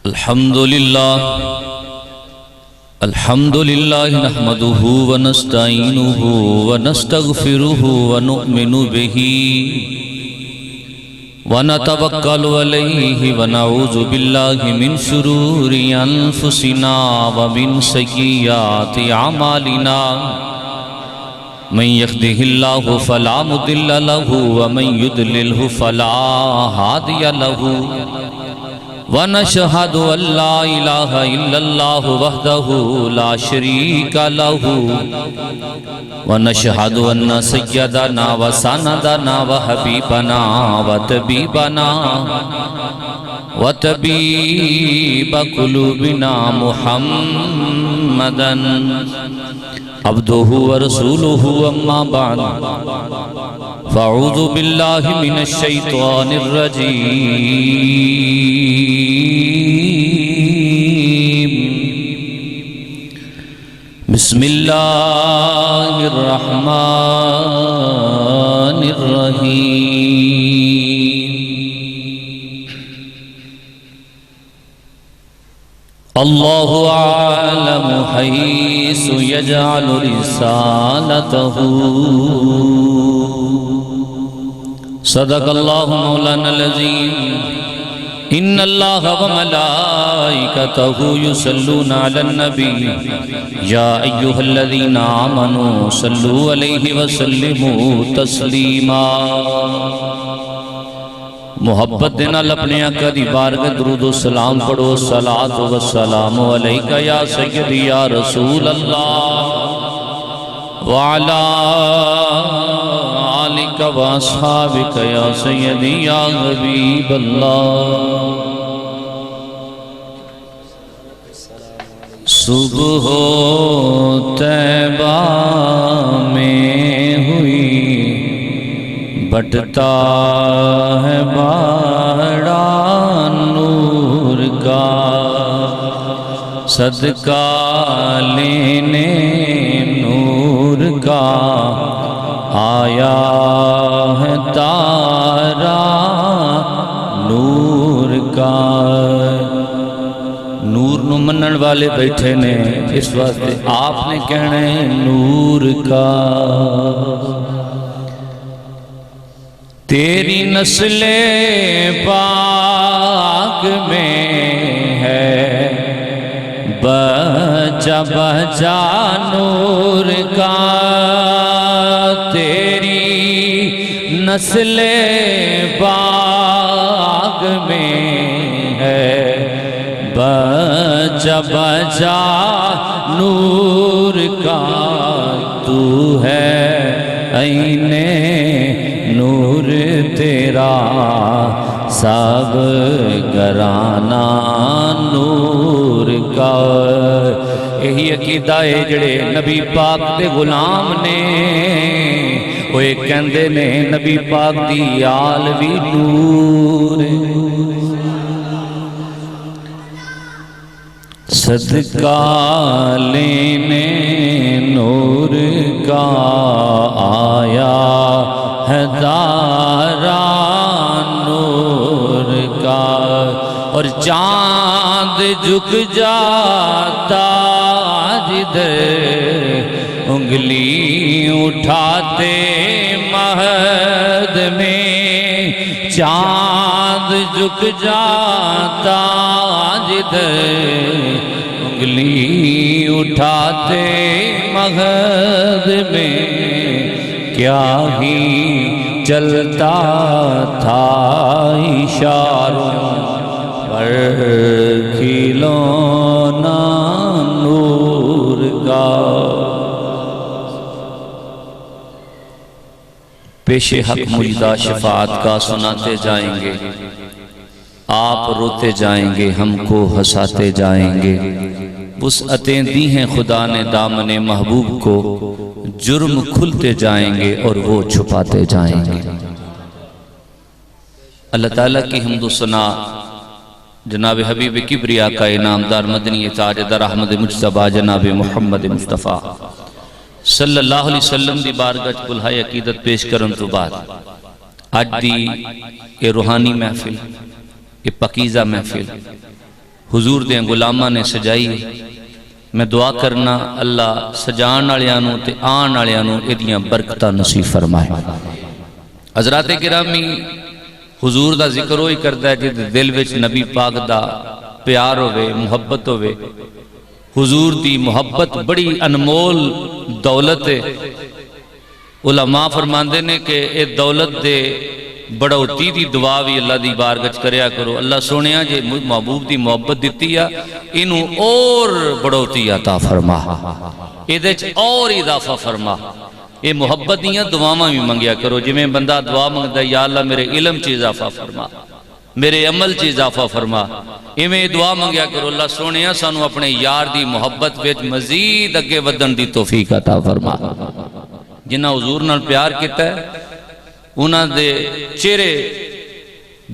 الحمدللہ نحمده ونستعینه ونستغفره ونؤمن به ونتوکل علیہ ونعوذ باللہ من شرور انفسنا ومن سیئات اعمالنا من يهده الله فلا مضل له ومن يضلل فلا هادي له ونشهد أن لا إله إلا الله وحده لا شريك له ونشهد أن سيدنا وسندنا وحبيبنا وطبيبنا وطبيب قلوبنا محمدا عبده ورسوله أما بعد فأعوذ بالله من الشيطان الرجيم بسم الله الرحمن الرحيم الله أعلم حيث يجعل رسالته صدق الله مولانا العظيم إن الله وملائكته يصلون على النبي يا أيها الذين آمنوا صلوا عليه وسلموا تسليما محبت دینا اپنے آقا دی بارگاہ درود و سلام پڑھو صلاۃ و سلام علیکہ یا سیدی یا رسول اللہ وعلا آلک و اصحابک یا سیدی یا حبیب اللہ صبح طیبہ میں ہوئی بٹتا ہے باڑا نور کا صدقہ لینے نور کا آیا ہے تارا نور کا نور نو منن والے بیٹھے نے اس واسطے آپ نے کہنے نور کا تیری نسل پاک میں ہے بچہ بچہ نور کا تیری نسل پاک میں ہے بچہ بچہ نور کا تو ہے عین نور تیرا سب گرانہ نور کا یہی عقیدہ ہے جڑے نبی پاک دے غلام نے وہ ایک کہندے نے نبی پاک دی آل بھی نور صدقہ لینے نور کا آیا ہے دارا نور کا اور چاند جھک جاتا جدھر انگلی اٹھاتے مہد میں چاند جھک جاتا جدھر انگلی اٹھاتے مہد میں کیا ہی چلتا تھا اشاروں پر کھلونا نور کا پیش حق مجدہ شفاعت کا سناتے جائیں گے آپ روتے جائیں گے ہم کو ہنساتے جائیں گے وسعتیں دی ہیں خدا نے دامن محبوب کو جرم کھلتے جائیں گے اور وہ چھپاتے جائیں گے اللہ تعالیٰ کی حمد و ثنا جناب حبیب کبریا کا انعامدار مدنی تاجدار احمد مجتبیٰ جناب محمد مصطفیٰ صلی اللہ علیہ وسلم دی بارگاہ بلہائی عقیدت پیش کرن تو بعد آج دی اے روحانی محفل یہ پاکیزہ محفل حضور دے غلاماں نے سجائی ہے۔ میں دعا کرنا اللہ سجان والیاں تے آن والیاں ادیاں برکتاں نصیب فرمائے۔ حضرات گرامی، حضور دا ذکر ہوئی کرتا ہے جد دل وچ نبی پاک دا پیار ہوئے، محبت ہوئے۔ حضور دی محبت بڑی انمول دولت ہے۔ علماء فرماندے نے کہ اے دولت دے بڑھوتی دی دعا بھی اللہ دی بارگاہ کریا کرو، اللہ سونیا جے محبوب دی محبت دیتی ہے انہوں اور بڑھوتی عطا فرما، ادھے چ اور اضافہ فرما۔ اے محبت دیاں دعاواں بھی منگیا کرو، جی میں بندہ دعا منگتا ہے یا اللہ میرے علم چ اضافہ فرما، میرے عمل چ اضافہ فرما، ایویں دعا منگیا کرو اللہ سونیا سانو اپنے یار دی محبت وچ مزید اگے ودن دی توفیق عطا فرما۔ جنہ حضور نال پیار کیتا ہے انہاں دے چہرے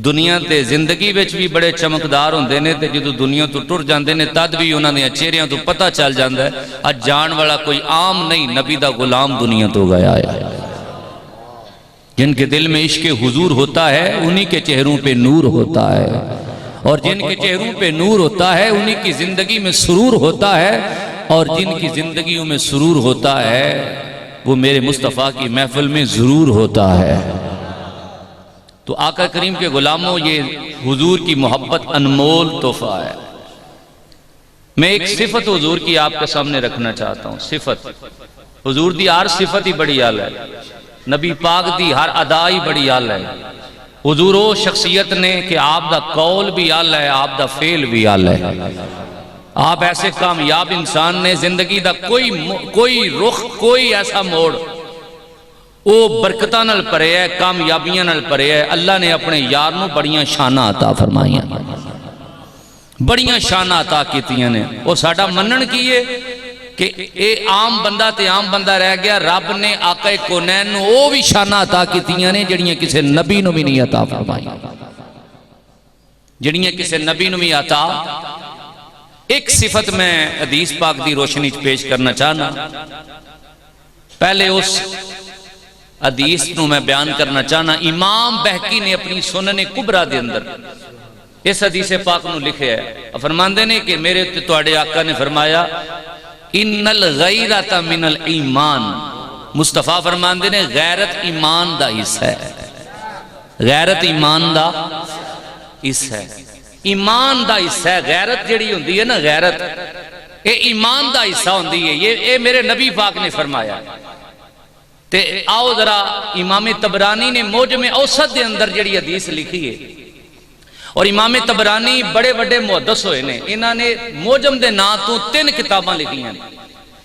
دنیا تے زندگی وچ بھی بڑے چمکدار ہوندے نے تے جدوں دنیا تو ٹر جاندے نے تد بھی انہاں دے چہریاں تو پتہ چل جاندا ہے اج جان والا کوئی عام نہیں، نبی دا غلام دنیا تو گیا ہے۔ جن کے دل میں عشق حضور ہوتا ہے انہی کے چہروں پہ نور ہوتا ہے، اور جن کے چہروں پہ نور ہوتا ہے انہی کی زندگی میں سرور ہوتا ہے، اور جن کی زندگیوں میں سرور ہوتا ہے وہ میرے مصطفیٰ کی محفل میں ضرور ہوتا ہے۔ تو آقا کریم کے غلاموں، یہ حضور کی محبت انمول تحفہ ہے۔ میں ایک صفت حضور کی آپ کے سامنے رکھنا چاہتا ہوں۔ صفت حضور دی ہر صفت ہی بڑی اعلی ہے، نبی پاک دی ہر ادا ہی بڑی اعلی ہے۔ حضور وہ شخصیت نے کہ آپ دا قول بھی اعلی ہے، آپ دا فعل بھی اعلی ہے۔ آپ ایسے کامیاب انسان نے زندگی دا کوئی رخ، کوئی ایسا موڑ وہ برکتاں نال پرے ہے، کامیابیاں نال پرے ہے۔ اللہ نے اپنے یار نو بڑیاں شانہ عطا فرمائیاں، بڑیاں شانہ عطا کیتیاں نے۔ اور ساڈا منن کیے کہ اے عام بندہ تے عام بندہ رہ گیا، رب نے آقا کونین نو وہ بھی شانہ عطا کیتیاں نے جڑیاں کسے نبی نو بھی نہیں عطا فرمائیاں، جڑیاں کسے نبی نو بھی عطا۔ ایک صفت میں حدیث پاک دی روشنی پیش کرنا چاہنا، پہلے اس حدیث نو میں بیان کرنا چاہنا۔ امام بہقی نے اپنی سنن کبریٰ دے اندر اس حدیث پاک نو لکھے ہے، فرماندے نے کہ میرے تواڈے آقا نے فرمایا ان الغیرۃ من الایمان، مصطفیٰ فرماندے نے غیرت ایمان دا حصہ ہے، غیرت ایمان دا حصہ ہے، ایمان دا حصہ ہے۔ غیرت جڑی ہوندی ہے نا، غیرت اے ایمان دا حصہ ہوندی ہے، یہ میرے نبی پاک نے فرمایا۔ تے آؤ ذرا امام طبرانی نے موجم اوسط دے اندر جڑی حدیث لکھی ہے، اور امام طبرانی بڑے بڑے محدث ہوئے نے، انہاں نے موجم دے نا تو 3 کتاباں لکھی ہیں،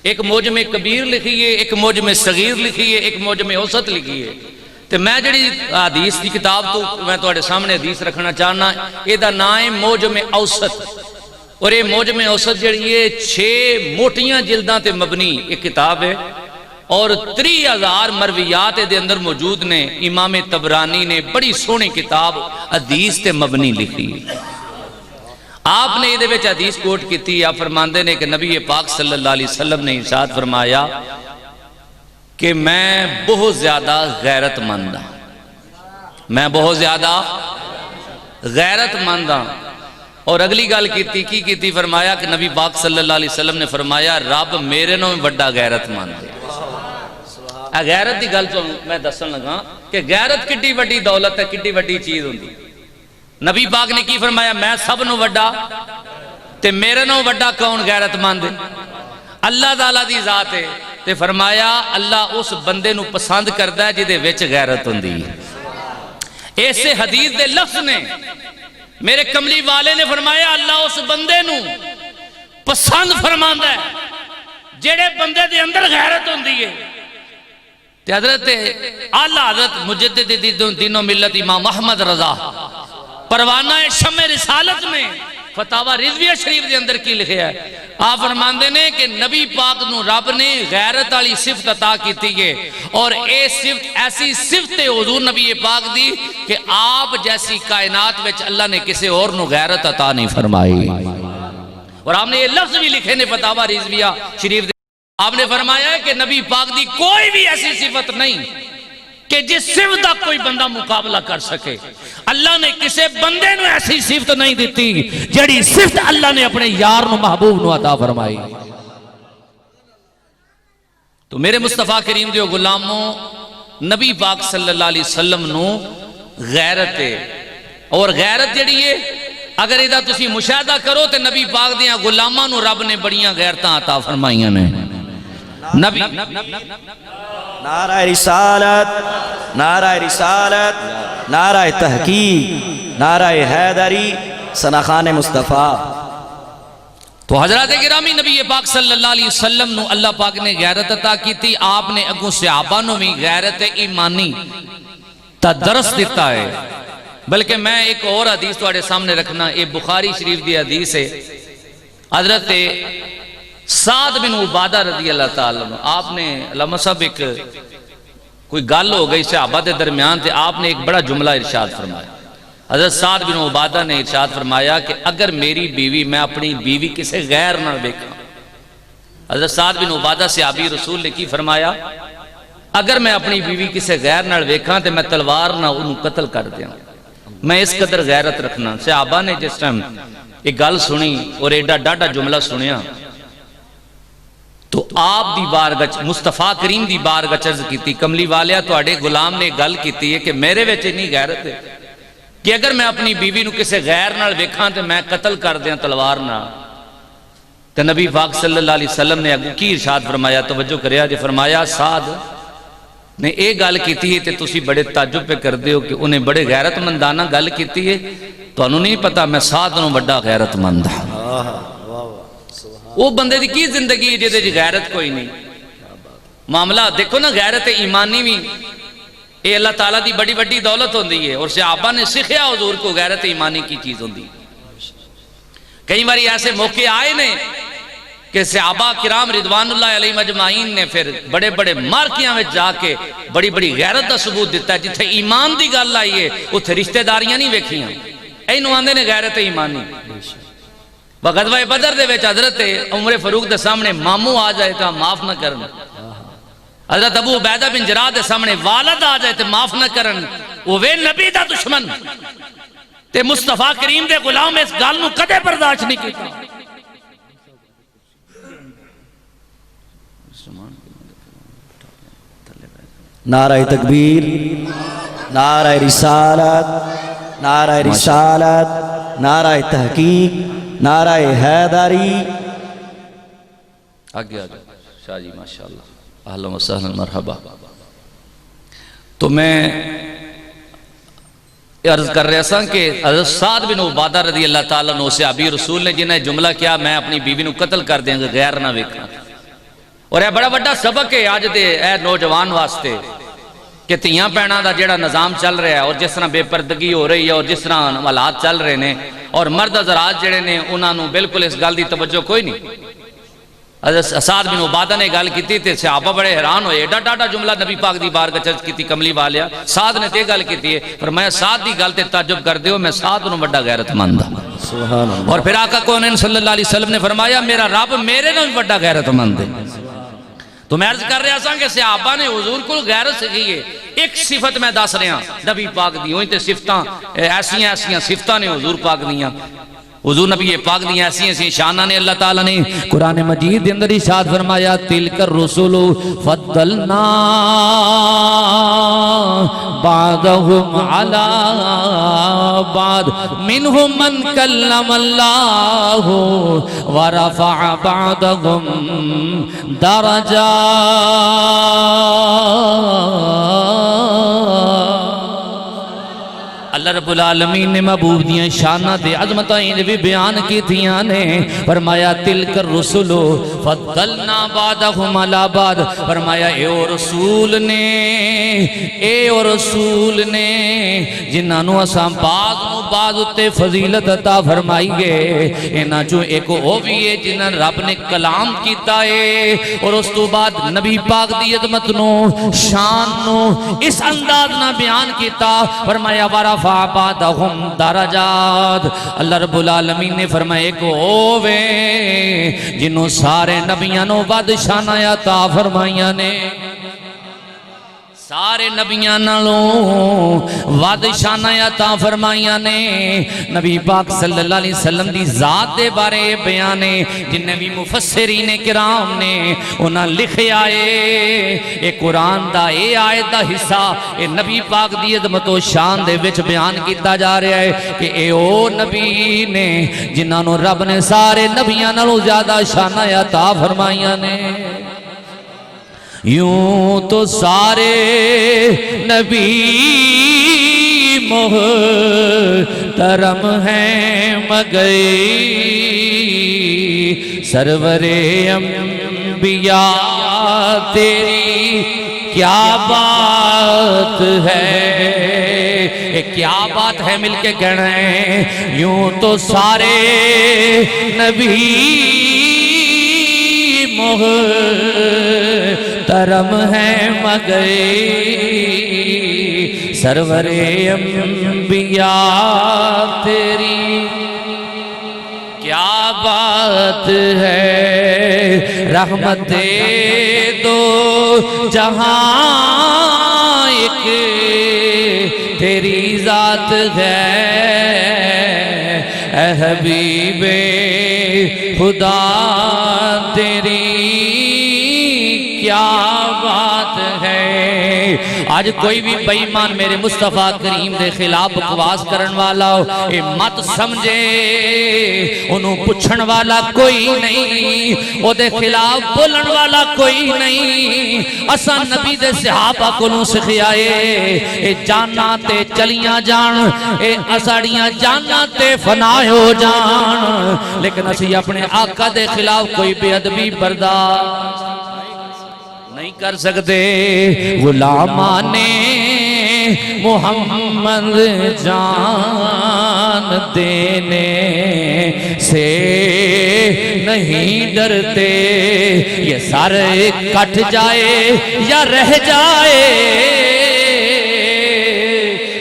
ایک موجم کبیر لکھی ہے، ایک موجم صغیر لکھی ہے، ایک موجم اوسط لکھی ہے۔ تے میں جڑی حدیث کی کتاب تو میں تواڈے سامنے حدیث رکھنا چاہنا، اے دا نام ہے موجم اوسط، اور یہ موجم اوسط جڑی ہے 6 موٹیاں جلداں تے مبنی ایک کتاب ہے، اور 30,000 مرویات دے اندر موجود نے۔ امام طبرانی نے بڑی سونی کتاب حدیث تے مبنی لکھی، آپ نے یہ حدیث کوٹ کی تھی۔ آپ فرماندے نے کہ نبی پاک صلی اللہ علیہ وسلم نے ارشاد فرمایا کہ میں بہت زیادہ غیرت مند ہوں، میں بہت زیادہ غیرت مند ہوں۔ اور اگلی گل کی تھی فرمایا کہ نبی پاک صلی اللہ علیہ وسلم نے فرمایا رب میرے نو بڑا غیرت مند ہے۔ غیرت دی گل تو میں دسن لگا کہ غیرت کڈی وڈی دولت ہے، کڈی وڈی چیز ہوندی۔ نبی پاک نے کی فرمایا میں سب نو وڈا تے میرے نو وڈا کون غیرت مند ہے؟ اللہ تعالیٰ دی ذات ہے۔ تے فرمایا اللہ اس بندے نو پسند کردا ہے جدے وچ غیرت ہوندی ہے۔ ایسے حدیث دے لفظ نے میرے کملی والے نے فرمایا اللہ اس بندے نو پسند فرماندا ہے جڑے بندے دے اندر غیرت ہوندی ہے۔ تے حضرت اعلیٰ حضرت مجدد دین و ملت امام احمد رضا پروانہ شمع رسالت میں فتاوی رضویہ شریف دے اندر کی لکھے ہے، آپ فرماندے نے کہ نبی پاک نو رب نے غیرت والی صفت عطا کیتی ہے، اور اے صفت ایسی صفت ہے حضور نبی پاک دی کہ آپ جیسی کائنات وچ اللہ نے کسی اور نو غیرت عطا نہیں فرمائی۔ اور آپ نے یہ لفظ بھی لکھے نے فتاوی رضویہ شریف دے، آپ نے فرمایا ہے کہ نبی پاک دی کوئی بھی ایسی صفت نہیں کہ جس صفت دا کوئی بندہ مقابلہ کر سکے. اللہ نے کسے بندے نو ایسی صفت نہیں دیتی جڑی صفت اللہ نے اپنے یار نو محبوب نو عطا فرمائی. تو میرے مصطفیٰ کریم دیو غلاموں، نبی پاک صلی اللہ علیہ وسلم نو غیرت ہے، اور غیرت جڑی ہے اگر ایدہ تسی مشاہدہ کرو تے نبی پاک دیاں غلاماں نو رب نے بڑیاں غیرتاں عطا فرمائیاں نے. نبی نعرہ رسالت، نعرہ رسالت، نعرہ تحقیق، نعرہ حیدری، ثناخان مصطفیٰ. تو حضرات گرامی، نبی پاک صلی اللہ علیہ وسلم نو اللہ پاک نے غیرت عطا کی تھی. آپ نے اگوں صحابہ نو بھی غیرت ایمانی تا درس دیتا ہے. بلکہ میں ایک اور حدیث تواڈے سامنے رکھنا، یہ بخاری شریف دی حدیث ہے. حضرت سعد بن عبادہ رضی اللہ تعالیٰ عنہ، آپ نے علامہ صاحب ایک کوئی گل ہو گئی صحابہ دے درمیان تے آپ نے ایک بڑا جملہ ارشاد فرمایا. حضرت سعد بن عبادہ نے ارشاد فرمایا کہ اگر میری بیوی، میں اپنی بیوی کسے غیر نہ دیکھا. حضرت سعد بن عبادہ صحابی رسول نے کی فرمایا، اگر میں اپنی بیوی کسے غیر نہ دیکھا تو میں تلوار نہ انہوں قتل کر دیا. میں اس قدر غیرت رکھنا. صحابہ نے جس ٹائم ایک گل سنی اور ایڈا ڈاڈا جملہ سنیا تو آپ دی بارگاہ مصطفیٰ کریم دی بارگاہ عرض کیتی، کملی والیا تواڈے غلام نے گل کیتی ہے کہ میرے وچ اتنی غیرت ہے کہ اگر میں اپنی بیوی نو کسے غیر نال ویکھاں تے میں قتل کر دیاں تلوار نہ. تے نبی پاک صلی اللہ علیہ وسلم نے اگوں کی ارشاد فرمایا، توجہ کریا جی، فرمایا سعد نے اے گل کیتی ہے تے تسی بڑے تعجب پہ کر دیو کہ انہیں بڑے غیرت مندانہ گل کیتی ہے. تانوں نہیں پتا میں سعد نو بڑا غیرت مند ہاں. وہ بندے دی کی زندگی ہے جے غیرت کوئی نہیں. معاملہ دیکھو نا، غیرت ایمانی بھی اے اللہ تعالیٰ دی بڑی بڑی دولت ہوندی ہے، اور صحابہ نے سکھیا حضور کو غیرت ایمانی کی چیز ہوندی. کئی باری ایسے موقع آئے نے کہ صحابہ کرام رضوان اللہ علیہ مجمعین نے پھر بڑے بڑے مارکیاں میں جا کے بڑی بڑی غیرت دا ثبوت دیتا ہے. جتھے ایمان دی گل آئی ہے اتھے رشتہ داریاں نہیں ویکھیاں، اینو آندے نے غیرت ایمانی. غزوہ بدر دے وچ حضرت عمر فاروق دے سامنے ماموں آ جائے تو معاف نہ کرن، حضرت ابو عبیدہ بن جراح دے سامنے والد آ جائے تو معاف نہ کرن. وہ وے نبی دا دشمن تے مصطفیٰ کریم دے غلام اس گل نو کدے برداشت نہیں کیتا. نعرہ تکبیر، نعرہ رسالت، نعرہ رسالت، نعرہ تحقیق، نعرہ حیدری. آگے آگے شاہ جی ماشاءاللہ، اہلا و سہلا مرحبا. تو میں عرض کر رہا سا کہ حضرت سعد بن عبادہ رضی اللہ تعالیٰ عنہ صحابی رسول نے جنہیں جملہ کیا، میں اپنی بیوی نو قتل کر دیں گے غیر نہ ویکھاں. اور یہ بڑا بڑا سبق ہے آج دے اے نوجوان واسطے کہ تیاں پہنا دا جڑا نظام چل رہا ہے اور جس طرح بے پردگی ہو رہی ہے اور جس طرح حالات چل رہے ہیں، اور مرد حضرات جڑے نے انہاں نو بالکل اس گل دی توجہ کوئی نہیں. حضرت سعد بن عبادہ نے گل کیتی تے صحابہ بڑے حیران ہوئے. ایڈا ڈاڈا جملہ نبی پاک دی بارگاہ عرض کیتی، کملی والیا سعد نے تے گل کیتی ہے، فرمایا سعد دی گل تے تعجب کر دیو، میں سعد نو بڑا غیرت مند ہوں. سبحان اللہ. اور پھر آقا کونین صلی اللہ علیہ وسلم نے فرمایا میرا رب میرے نو بھی بڑا غیرت مند ہے. تو میں عرض کر رہا سا کہ صحابہ نے حضور کو غیرت سکھی ہے. ایک صفت میں دس رہا نبی پاک دی، ہوئی تے صفتاں ایسیاں ایسیاں صفتاں نے حضور پاک دیاں، حضور نبی پاک دیاں ایسی ایسی شانہ نے اللہ تعالیٰ نے قرآن مجید اندر ارشاد فرمایا، تلک الرسل فضلنا بعضهم على بعض منهم من کلم اللہ ورفع بعضهم درجات. اللہ رب العالمین نے محبوب دیاں شانہ دے عظمتائیں بھی بیان کی تھیاں نے. فرمایا تلک الرسل فضلنا بعضهم علی بعض، فرمایا اے او رسول نے جنہاں نو اساں بعض نو بعض تے فضیلت عطا فرمائی گے. انہاں چوں ایک او بھی ہے جنہاں رب نے کلام کیتا ہے اور اس تو بعد نبی پاک دی عظمت نو شان نو اس انداز نہ بیان کیتا. فرمایا ورفع بعضهم درجات. اللہ رب العالمین نے فرمایا ایک ہووے جنہوں سارے نبیاں نو ود شانہ عطا فرمائیاں نے. سارے نبیاں نالوں وعد شانہ عطا فرمائیاں نے نبی پاک صلی اللہ علیہ وسلم دی ذات دے بارے بیانے جنہیں بھی مفسرین کرام نے انہاں لکھے آئے اے قرآن دا اے آیت دا حصہ اے نبی پاک دی عظمت و شان دے وچ بیان کیتا جا رہا ہے کہ اے او نبی نے جنہاں نو رب نے سارے نبیاں نالوں زیادہ شانہ عطا فرمائیاں نے یوں تو سارے نبی محترم ہیں مگر سرور انبیاء تیری کیا بات ہے کیا بات ہے مل کے کہنا ہے یوں تو سارے نبی محترم ہیں مگر سرور انبیاء تیری کیا بات ہے رحمت دو جہاں ایک تیری ذات ہے اے حبیب خدا تیری کیا بات ہے آج کوئی بھی بے ایمان میرے مصطفیٰ کریم دے خلاف بکواس کرن والا ہو اے مت سمجھے انہوں پچھن والا کوئی نہیں او دے خلاف بولن والا کوئی نہیں اسا نبی دے صحابہ کو نوں سکھیائے اے جانا تے چلیاں جان اے اساڑیاں جانا تے فنا ہو جان لیکن اسی اپنے آقا دے خلاف کوئی بے ادبی برداشت نہیں کر سکتے غلامان محمد جان دینے سے نہیں ڈرتے یہ سر کٹ جائے یا رہ جائے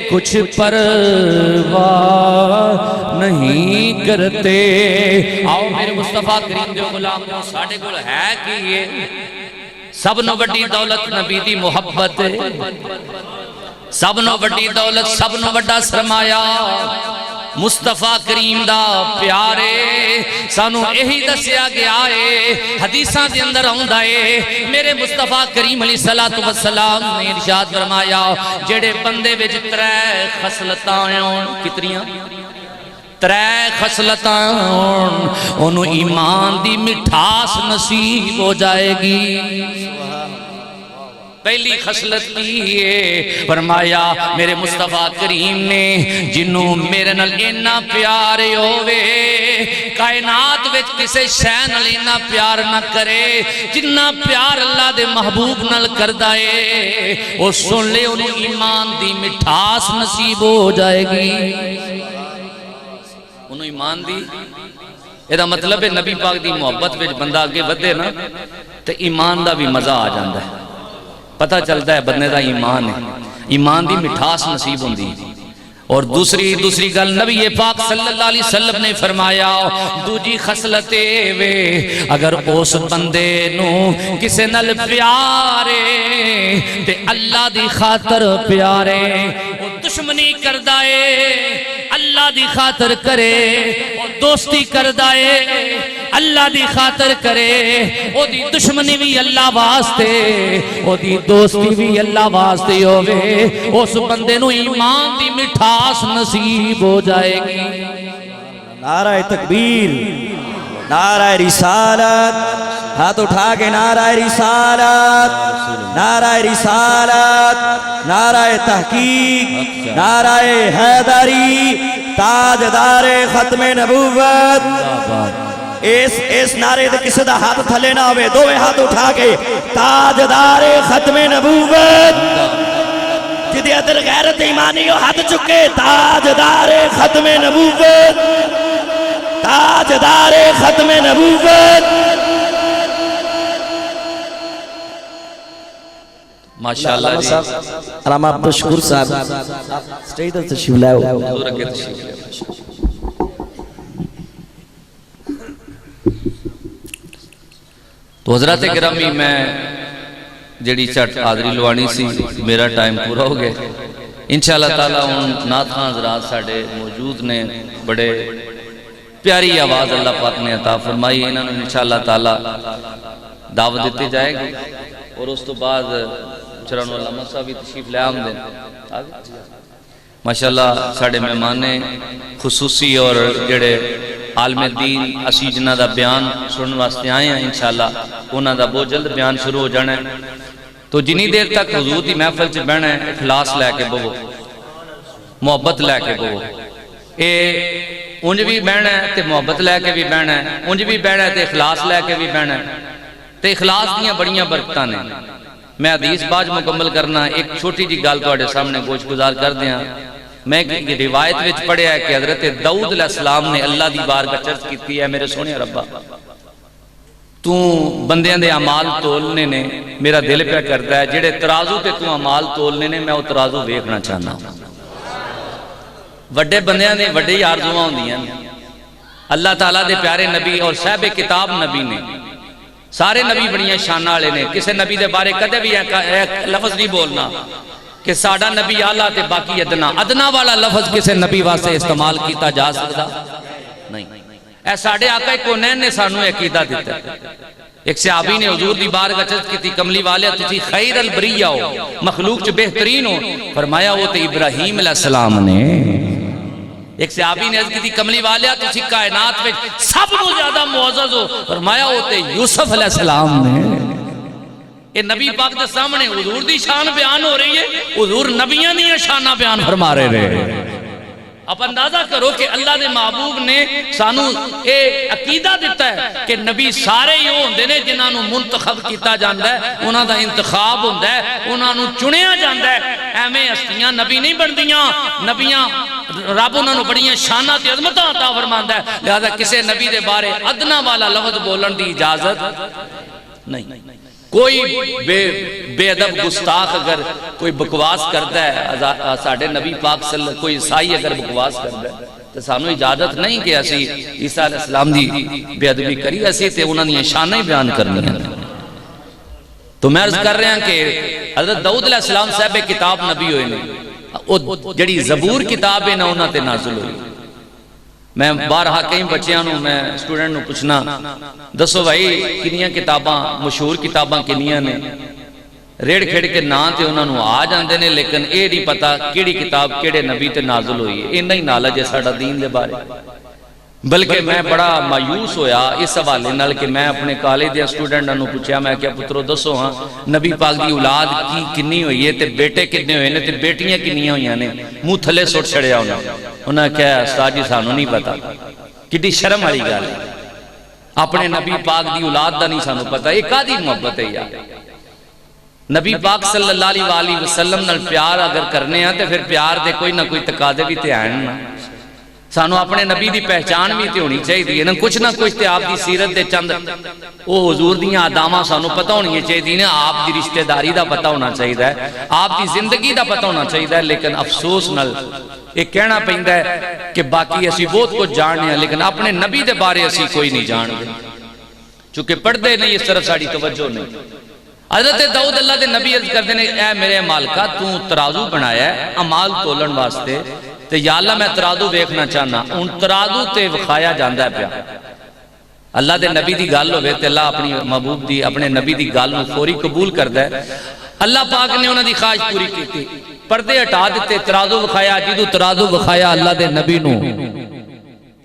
کچھ پرواہ نہیں کرتے آؤ میرے مصطفیٰ کریم جو غلام جو ساڑھے گل ہے کہ یہ سب نو بڑی دولت نبی دی محبت سب نو بڑی دولت سب نو بڑا سرمایہ مصطفیٰ کریم دا پیارے سانو یہی دسیا گیا ہے حدیثاں دے اندر آندا ہے میرے مصطفیٰ کریم علیہ السلام نے ارشاد فرمایا جڑے بندے وچ ترے خصلتاں ہون کتنیاں ترے خصلتاں انہوں ایمان دی مٹھاس نصیب ہو جائے گی پہلی خصلت کی ہے فرمایا میرے مصطفیٰ کریم نے جنہوں میرے نال اینا پیارے ہوئے کائنات وچ کسے شے نال اینا پیار نہ کرے جنہ پیار اللہ دے محبوب نال کردائے وہ سن لے انہوں ایمان دی مٹھاس نصیب ہو جائے گی انہوں ایمان دی یہ مطلب ہے نبی پاک دی محبت وچ بندہ آگے ودے نا تو ایمان دا بھی مزہ آ جاندہ ہے پتہ چلتا ہے بندے دا ایمان ہے ایمان دی مٹھاس نصیب ہوندی اور دوسری گل نبی پاک صلی اللہ علیہ وسلم نے فرمایا دوجی خصلت وے اگر اس بندے نو کسے نال پیارے تے اللہ دی خاطر پیارے وہ دشمنی کردائے اللہ دی خاطر کرے وہ دوستی کردائے اللہ دی خاطر کرے او دی دشمنی بھی اللہ واسطے او دی دوستی بھی اللہ واسطے ہوئے اس بندے نو ایمان دی مٹھاس نصیب ہو جائے گی نعرہ تکبیر نعرہ رسالت ہاتھ اٹھا کے نعرہ رسالت نعرہ رسالت نعرہ تحقیق نعرہ حیدری تاجدار ختم نبوت اس نعرے دے کسی دا ہاتھ تھلے نہ ہوئے دوے ہاتھ اٹھا کے تاجدار ختم نبوت جدی ادھر غیرت ایمانی ہو ہاتھ چکے تاجدار ختم نبوت تاجدار ختم نبوت ماشاءاللہ جی علامہ عبدالشکور صاحب سٹیج در تشریف لائے حضور کے تشریف لائے تو حضرات گرامی میں جڑی چٹ حاضری لوانی سی میرا ٹائم پورا ہو گیا انشاءاللہ تعالیٰ ان نعت خان حضرات ساڑے موجود نے بڑے پیاری آواز اللہ پاک نے عطا فرمائی انہوں نے انشاءاللہ تعالیٰ دعوت دیتے جائے گی اور اس تو بعد چرانو علامہ صاحب بھی تشریف لے آم دیں ماشاءاللہ ساڑے مہمان خصوصی اور جڑے عالم دین اسی جنہ دا بیان سنن واسطے آئے ہیں انشاءاللہ انہاں دا بہت جلد بیان شروع ہو جانا ہے تو جنی دیر تک حضور دی محفل چ بہنا ہے اخلاص لے کے بہو محبت لے کے بہو اے انج بھی بہنا ہے تے محبت لے کے بھی بہنا ہے انج بھی بہنا ہے تے اخلاص لے کے بھی بہنا ہے تے اخلاص دیاں بڑیاں برکتاں نے میں حدیث باج مکمل کرنا ایک چھوٹی جی گل تواڈے سامنے گوش گزار کر دیاں میں ایک روایت وچ پڑھیا ہے کہ حضرت داؤد علیہ السلام نے اللہ دی بارگاہ چرچ کیتی ہے میرے سونے ربا تو بندیاں دے اعمال تولنے نے میرا دل پہ کرتا ہے جڑے ترازو تے تو اعمال تولنے نے میں وہ ترازو ویکھنا چاہنا وڈے بندیاں دے وڈے آرزوواں ہوندیاں اللہ تعالیٰ دے پیارے نبی اور صاحب کتاب نبی نے سارے نبی بڑیاں شان والے نے کسے نبی دے بارے کدے بھی ایک لفظ نہیں بولنا کہ ساڈا نبی اعلیٰ تے باقی ادنا ادنا والا لفظ کسے نبی واسطے استعمال کیتا جا سکتا نہیں اے ساڈے آقا کونین نے سانو عقیدہ دیتا ہے ایک صحابی نے حضور دی بارگاہ چرچ کیتی کملی والے تسی خیر البریہ ہو مخلوق چ بہترین ہو فرمایا وہ تے ابراہیم علیہ السلام نے ایک صحابی نے عرض کیتی کملی والے تسی کائنات وچ سب تو زیادہ معزز ہو فرمایا وہ تے یوسف علیہ السلام نے اے نبی پاک دے سامنے حضور دی شان بیان ہو رہی ہے حضور نبیاں دی شانہ بیان فرما رہے اب اندازہ کرو کہ اللہ دے محبوب نے سانو اے عقیدہ دیتا ہے کہ نبی سارے ہی ہوندے نے جنہاں نو منتخب کیتا جاندا ہے انہاں دا انتخاب ہوندا ہے انہاں نو چنیا جاندا ہے ایویں ہستیاں نبی نہیں بندیاں نبیاں رب انہاں نو بڑیاں شاناں تے عظمتاں عطا فرماندا ہے لہذا کسے نبی دے بارے ادنا والا لفظ بولن دی اجازت نہیں کوئی بے ادب گستاخ اگر کوئی بکواس کرتا ہے ساڑھے نبی پاک صلی اللہ کوئی عیسائی اگر بکواس کرتا ہے تو سانو اجازت نہیں کہ اسی عیسیٰ علیہ السلام دی بے ادبی کری اسی تے انہوں نے شانہ ہی بیان کرنی ہے تو میں عرض کر رہا ہوں کہ حضرت داؤد علیہ السلام صاحب کتاب نبی ہوئے نے جڑی زبور کتاب ہے نا انہوں نے نازل ہوئی میں بارہا کئی بچیاں نو میں سٹوڈنٹ نو پوچھنا دسو بھائی کنیاں کتاباں مشہور کتاباں کنیاں نے ریڑ کھیڑ کے نا تے انہاں نو آ جاندے نے لیکن اے نہیں پتا کیڑی کتاب کیڑے نبی تے نازل ہوئی ہے انہاں ہی نالج ہے ساڈا دین دے بارے بلکہ میں بڑا مایوس ہویا اس حوالے نال کہ میں اپنے کالج دے سٹوڈنٹاں نو پوچھیا میں کہ پترو دسو ہاں نبی پاک دی اولاد کی کنی ہوئی ہے تے بیٹے کتنے ہوئے نے تے بیٹیاں کنیاں ہوئیاں نے منہ تھلے سٹ چھڑیا انہاں کہا استاد جی سانو نہیں پتا کڈی شرم والی گل ہے اپنے نبی پاک دی اولاد دا نہیں سانو پتا یہ کادی محبت ہے یار نبی پاک صلی اللہ علیہ وسلم نال پیار اگر کرنے ہیں تے پھر پیار دے کوئی نہ کوئی تقاضے بھی تے آئیں نا سانو اپنے نبی دی پہچان بھی تے ہونی چاہیے نا کچھ نہ کچھ تے آپ دی سیرت دے چند او حضور دیاں آداماں سانو پتہ ہونی چاہیے نا آپ دی رشتہ داری دا پتہ ہونا چاہیے آپ دی زندگی دا پتہ ہونا چاہیے لیکن افسوس نال ایک کہنا پہندہ ہے کہ باقی اسی بہت کچھ جاننے ہیں لیکن اپنے نبی دے بارے اسی کوئی نہیں جان دے چونکہ پڑھدے نہیں اس طرف ساڑی توجہ نہیں حضرت داؤد اللہ دے نبی عرض کر دینے اے میرے مالکہ تو ترازو بنایا ہے عمال تولن واسطے تے یا اللہ میں ترازو دیکھنا چاہنا ان ترازو تے وکھایا جاندہ ہے پیا اللہ دے نبی دی گال ہوئے تے اللہ اپنی محبوب دی اپنے نبی دی گال میں فوری قبول کردہ ہے اللہ پاک نے انہوں دی خواہش پوری کی تھی پردے ہٹا دیتے ترازو بخایا جدو ترازو بخایا اللہ دے نبی نو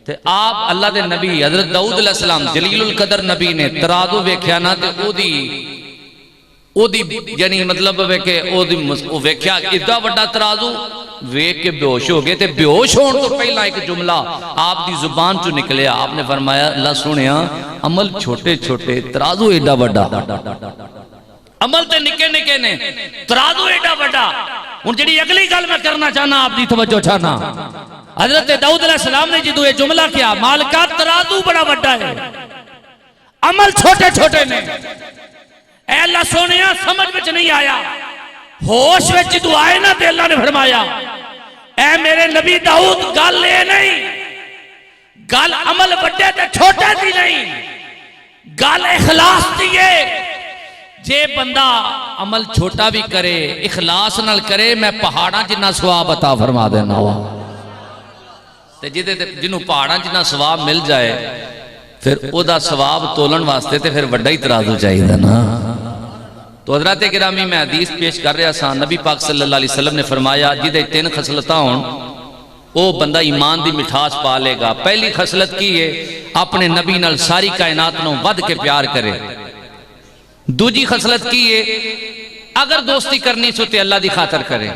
تے آپ اللہ دے نبی حضرت داؤد علیہ السلام جلیل القدر نبی نے ترازو ویکھیا نا تے او دی یعنی مطلب ہے کہ او ویکھیا ادھا وڈا ترازو ویک کے بیوش ہو گئے تے بیوش ہون تو پہلا ایک جملہ آپ دی زبان چو نکلیا آپ نے فرمایا اللہ سنیا عمل چھوٹے چھوٹے ترازو ایڈا وڈا عمل تے نکے نکے نے ترازو ایڈا وڈا ان جڑی اگلی گل میں کرنا چاہنا آپ دی توجہ چاہنا حضرت داؤد علیہ السلام نے جدو یہ جملہ کیا مالکہ ترازو بڑا وڈا ہے عمل چھوٹے چھوٹے نے اے اللہ سونیا سمجھ وچ نہیں آیا ہوش وچ جدو آئے نا تے اللہ نے فرمایا اے میرے نبی داؤد گل لے نہیں گل عمل وڈے تے چھوٹے دی نہیں گل اخلاص دیئے جے بندہ عمل چھوٹا بھی کرے اخلاص نال کرے میں پہاڑاں جنہ ثواب عطا فرما دینا ہوا تے جنہوں پہاڑاں جنہ ثواب مل جائے پھر او دا ثواب تولن واسطے تے پھر وڈا ہی ترازو چاہیے نا. تو حضرات گرامی میں حدیث پیش کر رہا سا نبی پاک صلی اللہ علیہ وسلم نے فرمایا جدے 3 خصلتاں ہون او بندہ ایمان دی مٹھاس پا لے گا. پہلی خصلت کی ہے اپنے نبی نال ساری کائنات نوں ود کے پیار کرے. دوجی خصلت کی ہے اگر دوستی کرنی سو تے اللہ دی خاطر کرے.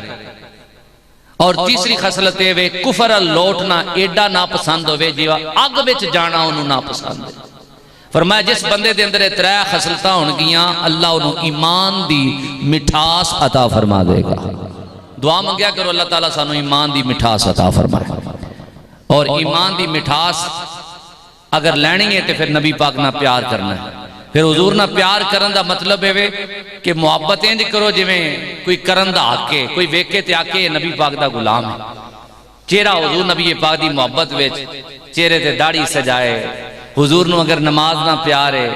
اور تیسری خصلت ہے وہ کفر لوٹنا ایڈا ناپسند ہوئے جیوا اگ وچ جانا انہوں ناپسند ہے. فرمایا جس بندے دے اندر 3 خصلتاں ہون گیاں اللہ انہوں ایمان دی مٹھاس عطا فرما دے گا. دعا منگیا کرو اللہ تعالیٰ سانو ایمان دی مٹھاس عطا فرمائے. اور ایمان دی مٹھاس اگر لینی ہے تو پھر نبی پاک نہ پیار کرنا ہے. پھر حضور نہ پیار کرن دا مطلب ہے کہ محبت انج کرو جویں کوئی کرن دا آکے کوئی ویکے تے آکے نبی پاک دا غلام ہے. چہرہ حضور نبی پاک دی محبت وچ چہرے تے داڑھی سجائے. حضور نو اگر نماز نہ پیار ہے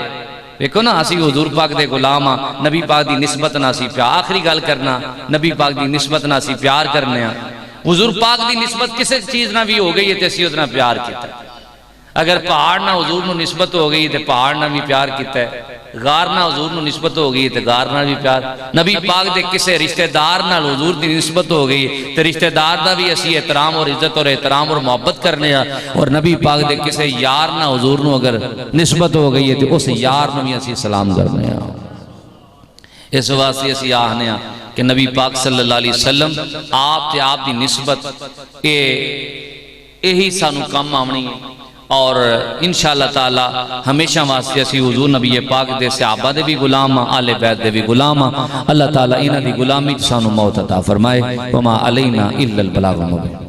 ویکھو نا اسی حضور پاک دے غلام ہاں نبی پاک دی نسبت نہ اسی پیار. آخری گل کرنا نبی پاک دی نسبت نہ اسی پیار کرنے ہاں. حضور پاک دی نسبت کسی چیز نہ بھی ہو گئی ہے تے اسی اتنا پیار کیتا. اگر پہاڑ نہ حضور نو نسبت ہو گئی تے پہاڑ نہ بھی پیار کیتا ہے. غار نہ حضور نو نسبت ہو گئی تے غار نہ بھی پیار. نبی پاک دے کسے رشتہ دار نال حضور دی نسبت ہو گئی تے رشتہ دار دا بھی اسی احترام اور عزت اور احترام اور محبت کرنے ہاں. اور نبی پاک دے کسے یار نہ حضور نو اگر نسبت ہو گئی ہے تے اس یار نو بھی اسی سلام کرنے ہاں. اس واسطے اسی آہنے ہاں کہ نبی پاک صلی اللہ علیہ وسلم آپ تے آپ دی نسبت یہی سانو کم آمنی ہے. اور انشاءاللہ تعالی ہمیشہ واسطے اسی حضور نبی پاک دے صحابہ دے بھی غلام آل بیت دے بھی غلام. اللہ تعالی انہاں دی غلامی سانو موت عطا فرمائے. وما علینا الا البلاغ المبین.